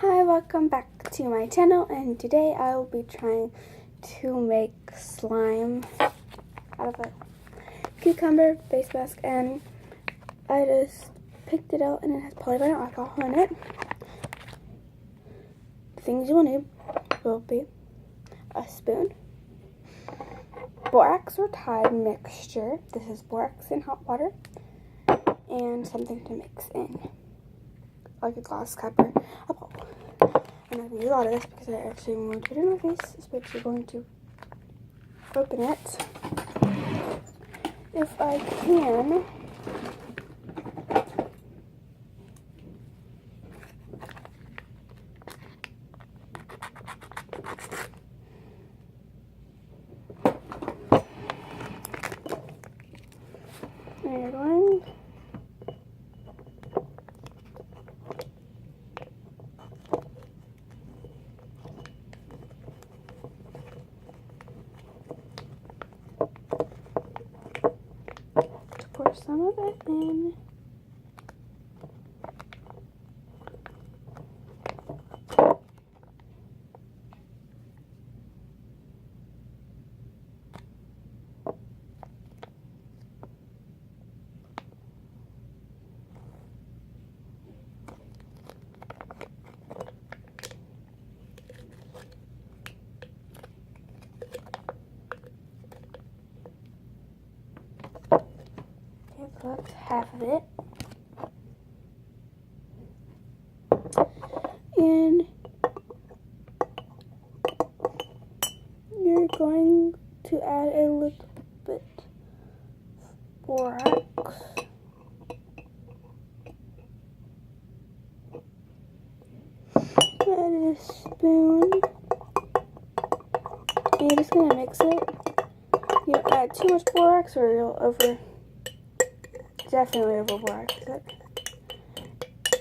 Hi, welcome back to my channel, and today I will be trying to make slime out of a cucumber face mask, and I just picked it out and it has polyvinyl alcohol in it. The things you will need will be a spoon, borax or Tide mixture. This is borax in hot water, and something to mix in, like a glass cup or a bowl. I'm not going to use a lot of this because I actually want to put it in my face, especially going to open it. If I can. And you're going to pour some of it in. Okay, that's half of it. And you're going to add a little bit of borax. Add a spoon. And you're just going to mix it. You don't add too much borax or you'll definitely over borax it.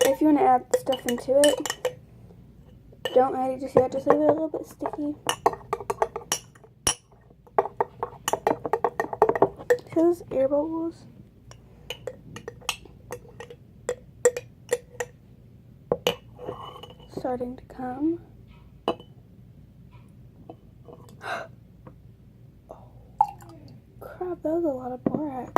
If you want to add stuff into it, don't add it just yet, just leave it a little bit sticky. See those air bubbles? Starting to come. Oh, crap, that was a lot of borax.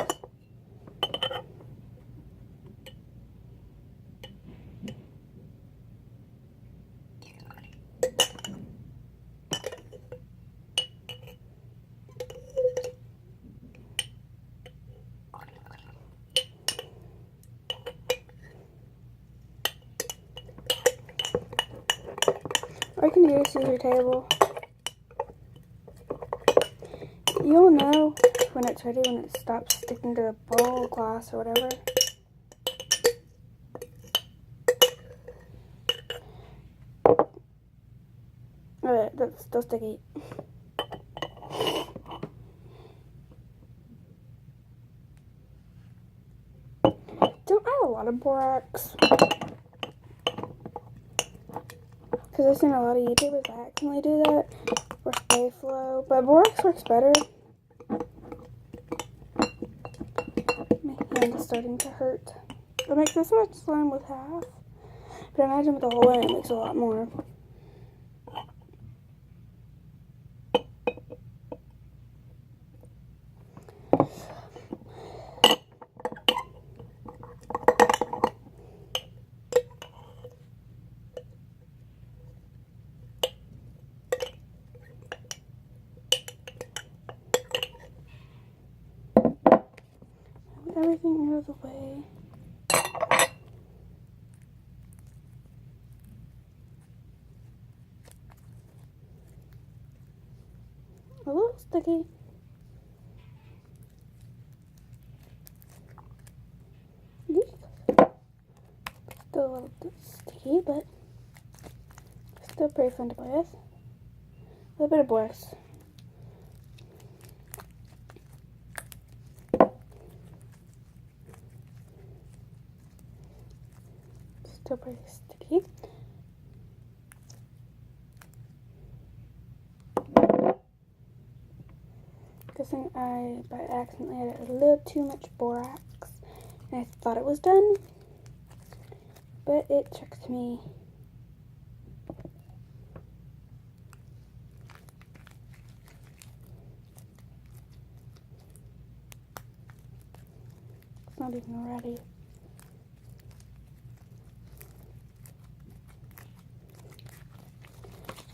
Or you can just use your table. You'll know when it's ready, when it stops sticking to the bowl, glass, or whatever. Alright, that's still sticky. Don't add a lot of borax, because I've seen a lot of YouTubers that accidentally do that, or spray flow, but borax works better. My hand is starting to hurt. It makes this much slime with half, but I imagine with the whole one it makes a lot more. Everything out of the way. A little sticky. Still a little bit sticky, but still pretty fun to play with. A little bit of borax. Still pretty sticky. Guessing I, by accidentally, added a little too much borax, and I thought it was done, but it tricked me. It's not even ready.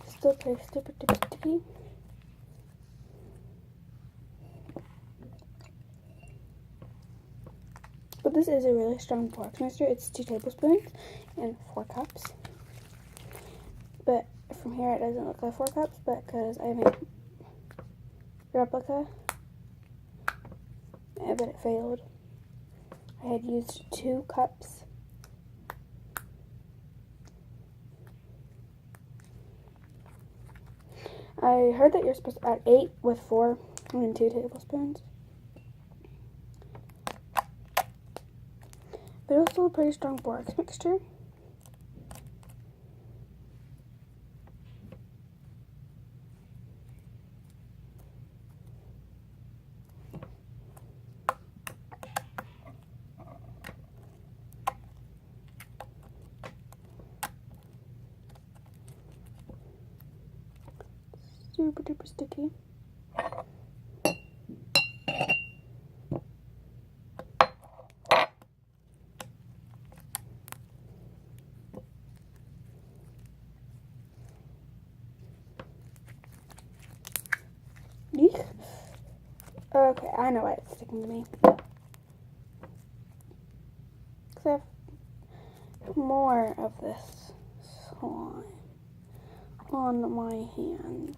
Still pretty stupid sticky. But this is a really strong borax mixture. It's 2 tablespoons and 4 cups. But from here it doesn't look like 4 cups, but because I made replica, but it failed. I had used 2 cups. I heard that you're supposed to add 8 with 4 and 2 tablespoons. But it was still a pretty strong borax mixture. Super duper sticky. Eek. Okay, I know why it's sticking to me. Because I have more of this slime on my hands.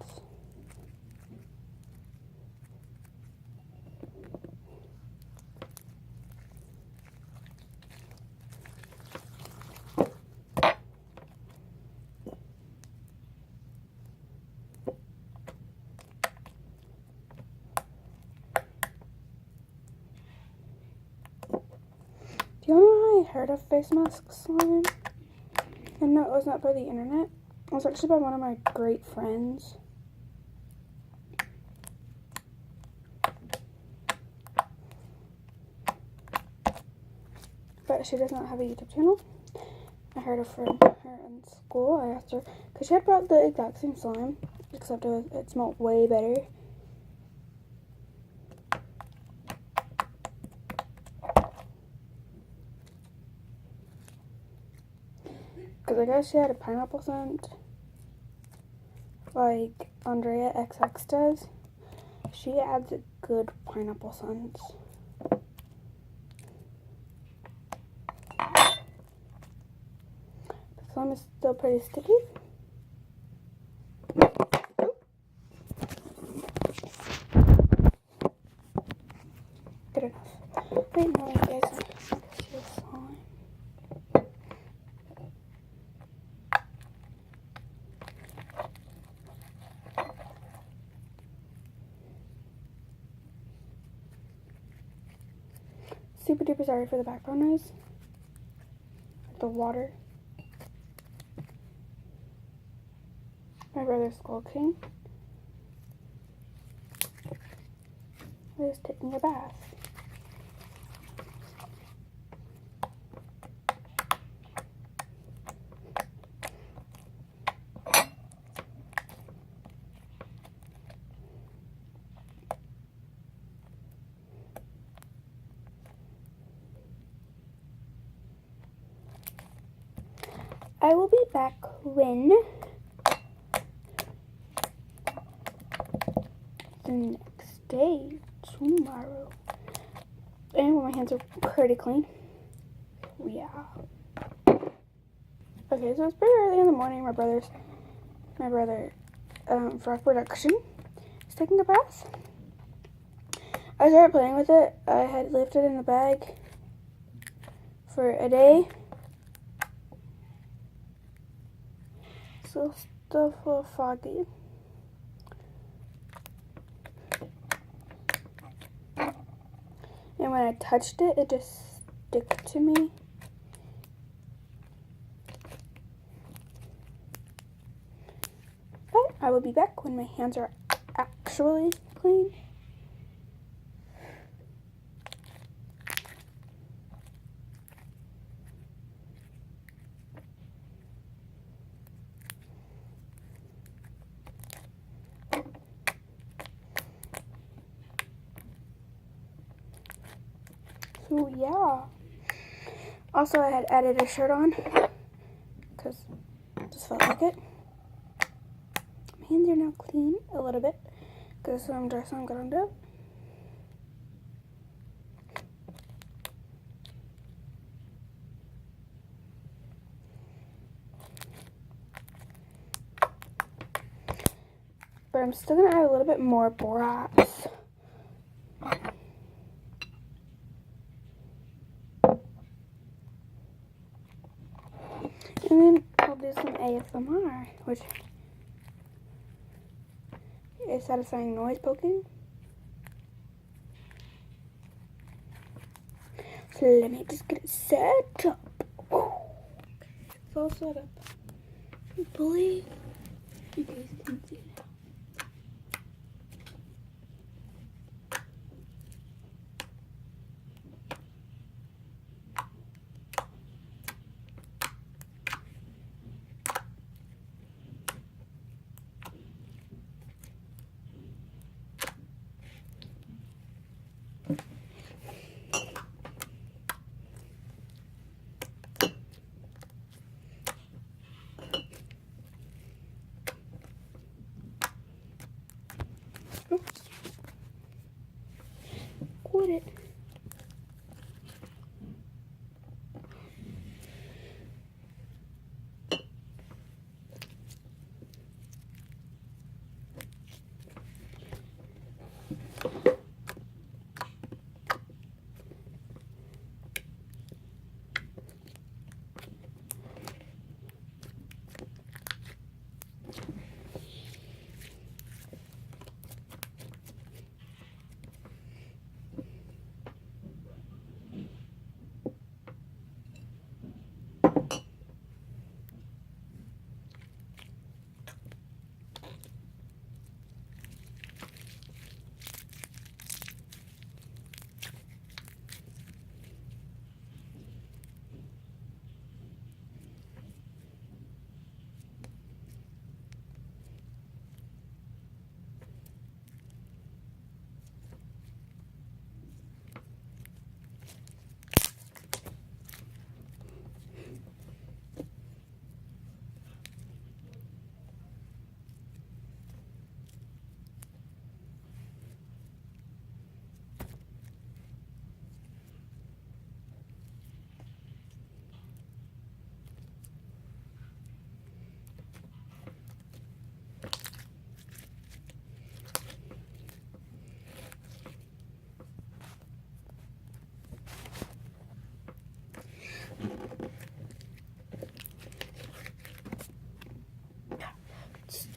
Do you know how I heard of face mask slime? And no, it was not by the internet. It was actually by one of my great friends. But she does not have a YouTube channel. I heard it from her in school. I asked her, because she had brought the exact same slime, except it smelled way better. Because I guess she had a pineapple scent, like Andrea XX does. She adds a good pineapple scent. The slime is still pretty sticky. Good enough. Wait, no, you guys see the slime. Super duper sorry for the background noise. The water. My brother's Skull King is taking a bath. I will be back when the next day, tomorrow. And when my hands are pretty clean. Yeah. Okay, so it's pretty early in the morning. My brother, Frog Production, is taking a bath. I started playing with it. I had left it in the bag for a day. So stuff a little foggy. And when I touched it, it just stuck to me. But I will be back when my hands are actually clean. Oh yeah. Also, I had added a shirt on because I just felt like it. My hands are now clean a little bit because some dress I'm gonna do. But I'm still gonna add a little bit more borax. And then I'll do some ASMR, which is satisfying noise poking. So let me just get it set up. It's all set up. Hopefully, you guys can see now. Oops. Quit it.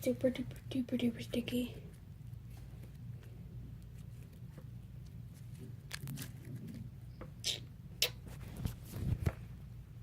Super duper duper duper sticky.